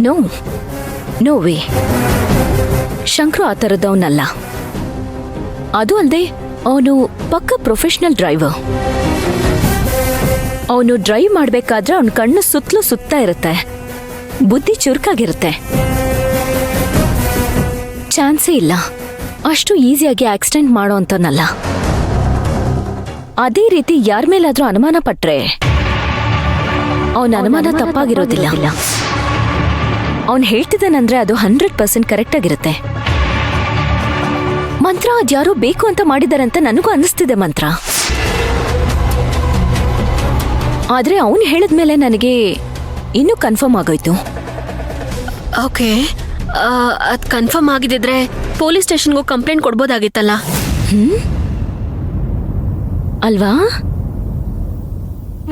No no way. Shankar ಆ ಥರದವನಲ್ಲ. ಅದು ಅಲ್ಲದೆ ಅವನು ಪಕ್ಕ ಪ್ರೊಫೆಷನಲ್ ಡ್ರೈವರ್. ಅವನು ಡ್ರೈವ್ ಮಾಡಬೇಕಾದ್ರೆ ಅವನ ಕಣ್ಣು ಸುತ್ತಲೂ ಸುತ್ತಾ ಇರುತ್ತೆ, ಬುದ್ಧಿ ಚುರುಕಾಗಿರುತ್ತೆ. ಚಾನ್ಸೇ ಇಲ್ಲ ಅಷ್ಟು ಈಸಿಯಾಗಿ ಆಕ್ಸಿಡೆಂಟ್ ಮಾಡೋ ಅಂತನಲ್ಲ. ಅದೇ ರೀತಿ ಯಾರ ಮೇಲಾದ್ರೂ ಅನುಮಾನ ಪಟ್ರೆ ಅವನ ಅನುಮಾನ ತಪ್ಪಾಗಿರೋದಿಲ್ಲ. ಅವನು ಹೇಳ್ತಿದ್ದಾನಂದ್ರೆ ಅದು 100% ಕರೆಕ್ಟ್ ಆಗಿರುತ್ತೆ. ಮಂತ್ರ ಅದ್ಯಾರೋ ಬೇಕು ಅಂತ ಮಾಡಿದಾರಂತ ನನಗೂ ಅನ್ನಿಸ್ತಿದೆ ಮಂತ್ರ. ಆದ್ರೆ ಅವನು ಹೇಳಿದ್ಮೇಲೆ ನನಗೆ ಇನ್ನೂ ಕನ್ಫರ್ಮ್ ಆಗೋಯ್ತು. ಓಕೆ, ಅದು ಕನ್ಫರ್ಮ್ ಆಗಿದ್ರೆ ಪೊಲೀಸ್ ಸ್ಟೇಷನ್ಗೂ ಕಂಪ್ಲೇಂಟ್ ಕೊಡ್ಬೋದಾಗಿತ್ತಲ್ಲ. ಅಲ್ವಾ?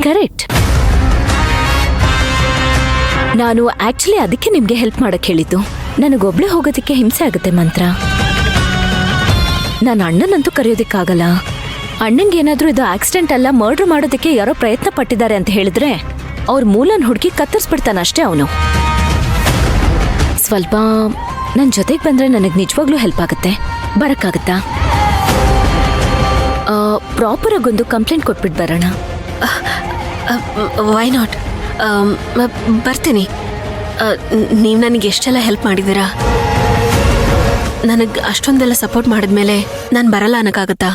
ಕರೆಕ್ಟ್. ನಾನು ಆಕ್ಚುಲಿ ಅದಕ್ಕೆ ನಿಮ್ಗೆ ಹೆಲ್ಪ್ ಮಾಡಕ್ ಹೇಳಿದ್ದು. ನನಗೊಬ್ಳೆ ಹೋಗೋದಕ್ಕೆ ಹಿಂಸೆ ಆಗುತ್ತೆ ಮಂತ್ರ. ನಾನು ಅಣ್ಣನಂತೂ ಕರೆಯೋದಿಕ್ಕಾಗಲ್ಲ. ಅಣ್ಣಂಗೆ ಏನಾದ್ರೂ ಇದು ಆಕ್ಸಿಡೆಂಟ್ ಅಲ್ಲ ಮರ್ಡರ್ ಮಾಡೋದಕ್ಕೆ ಯಾರೋ ಪ್ರಯತ್ನ ಪಟ್ಟಿದ್ದಾರೆ ಅಂತ ಹೇಳಿದ್ರೆ ಅವ್ರ ಮೂಲನ್ ಹುಡುಕಿ ಕತ್ತರಿಸ್ಬಿಡ್ತಾನಷ್ಟೇ ಅವನು. ಸ್ವಲ್ಪ ನನ್ನ ಜೊತೆಗೆ ಬಂದ್ರೆ ನನಗೆ ನಿಜವಾಗ್ಲೂ ಹೆಲ್ಪ್ ಆಗುತ್ತೆ. ಬರಕ್ಕಾಗತ್ತಾ? ಪ್ರಾಪರ್ ಆಗೊಂದು ಕಂಪ್ಲೇಂಟ್ ಕೊಟ್ಬಿಟ್ಟು ಬರೋಣ. Why not? ಬರ್ತೀನಿ. ನೀವು ನನಗೆ ಎಷ್ಟೆಲ್ಲ ಹೆಲ್ಪ್ ಮಾಡಿದ್ದೀರಾ. ನನಗೆ ಅಷ್ಟೊಂದೆಲ್ಲ ಸಪೋರ್ಟ್ ಮಾಡಿದ್ಮೇಲೆ ನಾನು ಬರಲ್ಲ ಅನ್ನೋಕ್ಕಾಗತ್ತಾ?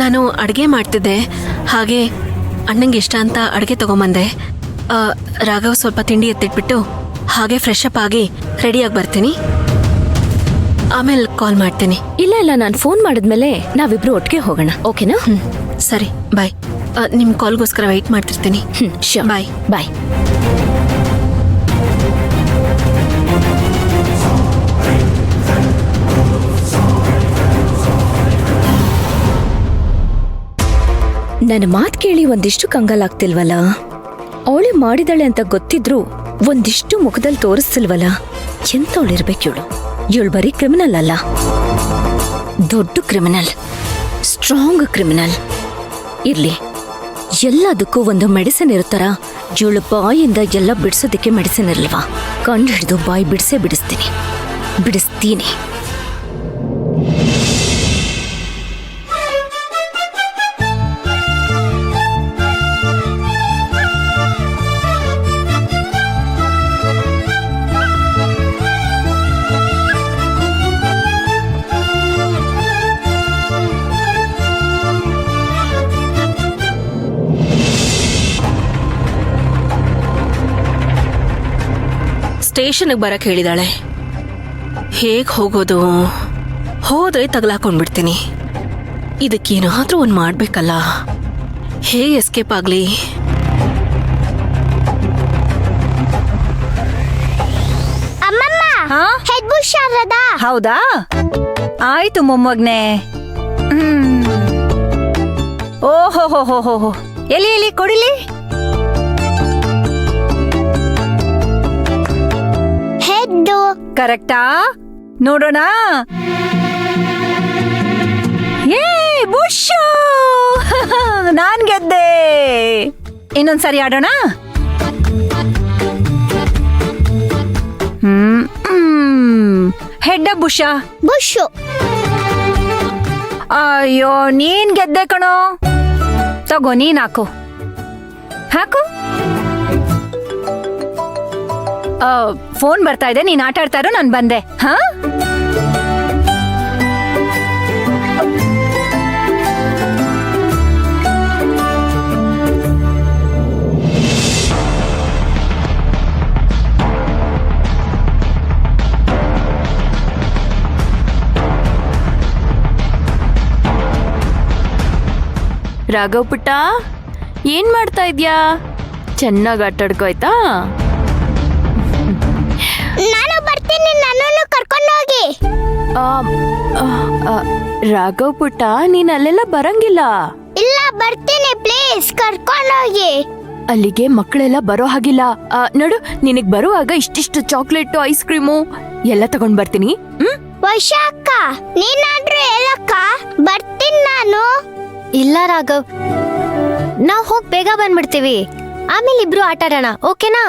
ನಾನು ಅಡುಗೆ ಮಾಡ್ತಿದ್ದೆ, ಹಾಗೆ ಅಣ್ಣಂಗೆ ಇಷ್ಟ ಅಂತ ಅಡುಗೆ ತೊಗೊಂಬಂದೆ. ರಾಘವ್ ಸ್ವಲ್ಪ ತಿಂಡಿ ಎತ್ತಿಟ್ಬಿಟ್ಟು ಹಾಗೆ ಫ್ರೆಶ್ ಅಪ್ ಆಗಿ ರೆಡಿಯಾಗಿ ಬರ್ತೀನಿ. ಆಮೇಲೆ ಕಾಲ್ ಮಾಡ್ತೀನಿ. ಇಲ್ಲ ಇಲ್ಲ, ನಾನು ಫೋನ್ ಮಾಡಿದ್ಮೇಲೆ ನಾವಿಬ್ರು ಒಟ್ಟಿಗೆ ಹೋಗೋಣ, ಓಕೆನಾ? ಸರಿ, ಬಾಯ್. ನಿಮ್ಮ ಕಾಲ್ಗೋಸ್ಕರ ವೆಯ್ಟ್ ಮಾಡ್ತಿರ್ತೀನಿ. ಶ್ಯೂರ್. ಬಾಯ್ ಬಾಯ್. ನನ್ನ ಮಾತು ಕೇಳಿ ಒಂದಿಷ್ಟು ಕಂಗಾಲಾಗ್ತಿಲ್ವಲ್ಲ? ಅವಳು ಮಾಡಿದಾಳೆ ಅಂತ ಗೊತ್ತಿದ್ರು ಒಂದಿಷ್ಟು ಮುಖದಲ್ಲಿ ತೋರಿಸ್ತಿಲ್ವಲ್ಲ? ಎಂತವಳಿರ್ಬೇಕು ಇವಳು? ಇವಳು ಬರೀ ಕ್ರಿಮಿನಲ್ ಅಲ್ಲ, ದೊಡ್ಡ ಕ್ರಿಮಿನಲ್, ಸ್ಟ್ರಾಂಗ್ ಕ್ರಿಮಿನಲ್. ಇರ್ಲಿ, ಎಲ್ಲದಕ್ಕೂ ಒಂದು ಮೆಡಿಸಿನ್ ಇರುತ್ತಾರ. ಇವಳು ಬಾಯಿಂದ ಎಲ್ಲ ಬಿಡಿಸೋದಕ್ಕೆ ಮೆಡಿಸಿನ್ ಇರಲ್ವಾ? ಕಂಡು ಹಿಡಿದು ಬಾಯಿ ಬಿಡಿಸ್ತೀನಿ. ಸ್ಟೇಷನ್ಗೆ ಬರಕ್ಕೆ ಹೇಳಿದಾಳೆ. ಹೇಗೆ ಹೋಗೋದು? ಹೋದ್ರೆ ತಗಲಾಕೊಂಡ್ಬಿಡ್ತೀನಿ. ಇದಕ್ಕೇನಾದ್ರೂ ಒಂದು ಮಾಡ್ಬೇಕಲ್ಲ. ಹೇಗೆ ಎಸ್ಕೇಪ್ ಆಗ್ಲಿ? ಹೌದಾ? ಆಯ್ತು ಮೊಮ್ಮಗ್ನೆ. ಓಹೋ, ಎಲ್ಲಿ ಕೊಡಿಲಿ. ಕರೆಕ್ಟಾ? ನೋಡೋಣ. ಏ ಬುಷು, ನಾನ್ ಗೆದ್ದೆ. ಇನ್ನೊಂದ್ಸರಿ ಆಡೋಣ. ಹೆಡ್ಡ ಬುಷ? ಬುಷು. ಅಯ್ಯೋ, ನೀನ್ ಗೆದ್ದೆ ಕಣೋ. ತಗೋ, ನೀನ್ ಹಾಕು. ಫೋನ್ ಬರ್ತಾ ಇದೆ, ನೀನ್ ಆಟ ಆಡ್ತಾ ಇರೋ, ನಾನು ಬಂದೆ. ಹಾ, ರಾಘವ್ ಪುಟ್ಟ, ಏನ್ ಮಾಡ್ತಾ ಇದ್ಯಾ? ಚೆನ್ನಾಗಿ ಆಟಾಡ್ಕೋ ಆಯ್ತಾ? ನಾನು ಬರ್ತೀನಿ, ನನ್ನನ್ನು ಕರ್ಕೊಂಡು ಹೋಗಿ. ರಾಘವ್ ಪುಟ್ಟ, ನೀನ್ ಅಲ್ಲೆಲ್ಲ ಬರಂಗಿಲ್ಲ. ಇಲ್ಲ, ಬರ್ತೀನಿ, ಪ್ಲೀಸ್ ಕರ್ಕೊಂಡು ಹೋಗಿ. ಅಲ್ಲಿಗೆ ಮಕ್ಕಳೆಲ್ಲ ಬರೋ ಹಾಗಿಲ್ಲ. ನೋಡು, ನಿನಗ್ ಬರುವಾಗ ಇಷ್ಟಿಷ್ಟು ಚಾಕ್ಲೇಟು, ಐಸ್ ಕ್ರೀಮು ಎಲ್ಲ ತಗೊಂಡ್ ಬರ್ತೀನಿ. ವೈಶಾ ಅಕ್ಕ, ನೀನಾದ್ರೂ ಹೇಳಕ್ಕ, ಬರ್ತೀನಿ ನಾನು. ಇಲ್ಲ ರಾಘವ್, ನಾವ್ ಹೋಗ್ ಬೇಗ ಬಂದ್ಬಿಡ್ತೀವಿ. ಆಮೇಲೆ ಇಬ್ರು ಆಟ ಆಡೋಣ, ಓಕೆನಾ?